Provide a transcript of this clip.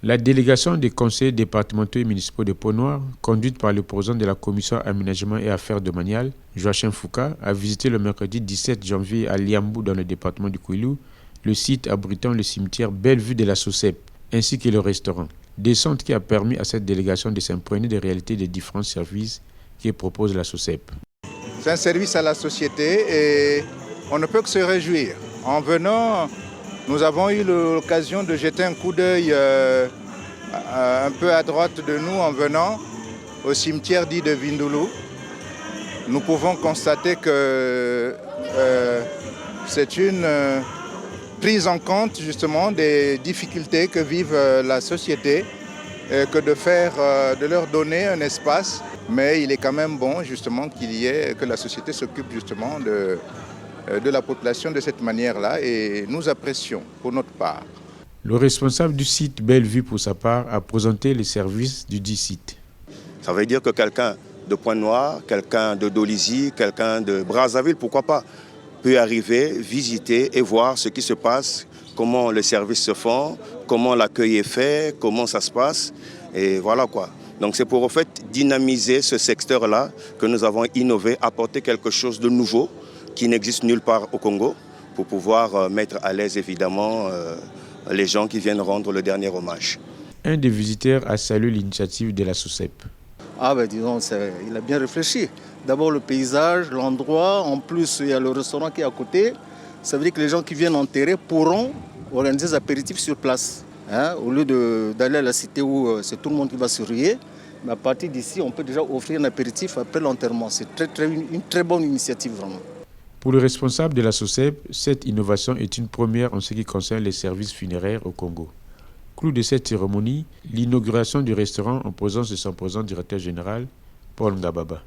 La délégation des conseillers départementaux et municipaux de Pont-Noir, conduite par le président de la commission aménagement et affaires domaniales, Joachim Foucault, a visité le mercredi 17 janvier à Liambou dans le département du Kouilou, le site abritant le cimetière Belle-Vue de la SOSEP, ainsi que le restaurant. Descente qui a permis à cette délégation de s'imprégner des réalités des différents services que propose la SOSEP. C'est un service à la société et on ne peut que se réjouir. En venant, nous avons eu l'occasion de jeter un coup d'œil un peu à droite de nous en venant au cimetière dit de Vindoulou. Nous pouvons constater que c'est une prise en compte justement des difficultés que vive la société, que de leur donner un espace. Mais il est quand même bon justement que la société s'occupe justement de la population de cette manière-là et nous apprécions pour notre part. Le responsable du site Belle-Vue pour sa part a présenté les services du dit site. Ça veut dire que quelqu'un de Pointe-Noire, quelqu'un de Dolisie, quelqu'un de Brazzaville, pourquoi pas, peut arriver, visiter et voir ce qui se passe, comment les services se font, comment l'accueil est fait, comment ça se passe, et voilà quoi. Donc c'est pour en fait dynamiser ce secteur-là que nous avons innové, apporter quelque chose de nouveau qui n'existe nulle part au Congo pour pouvoir mettre à l'aise évidemment les gens qui viennent rendre le dernier hommage. Un des visiteurs a salué l'initiative de la SOSEP. Disons, il a bien réfléchi. D'abord le paysage, l'endroit, en plus il y a le restaurant qui est à côté. Ça veut dire que les gens qui viennent enterrer pourront organiser des apéritifs sur place. Au lieu d'aller à la cité où c'est tout le monde qui va se ruer, mais à partir d'ici, on peut déjà offrir un apéritif après l'enterrement. C'est une très bonne initiative vraiment. Pour le responsable de la SOSEP, cette innovation est une première en ce qui concerne les services funéraires au Congo. Clou de cette cérémonie, l'inauguration du restaurant en présence de son président directeur général, Paul Ngababa.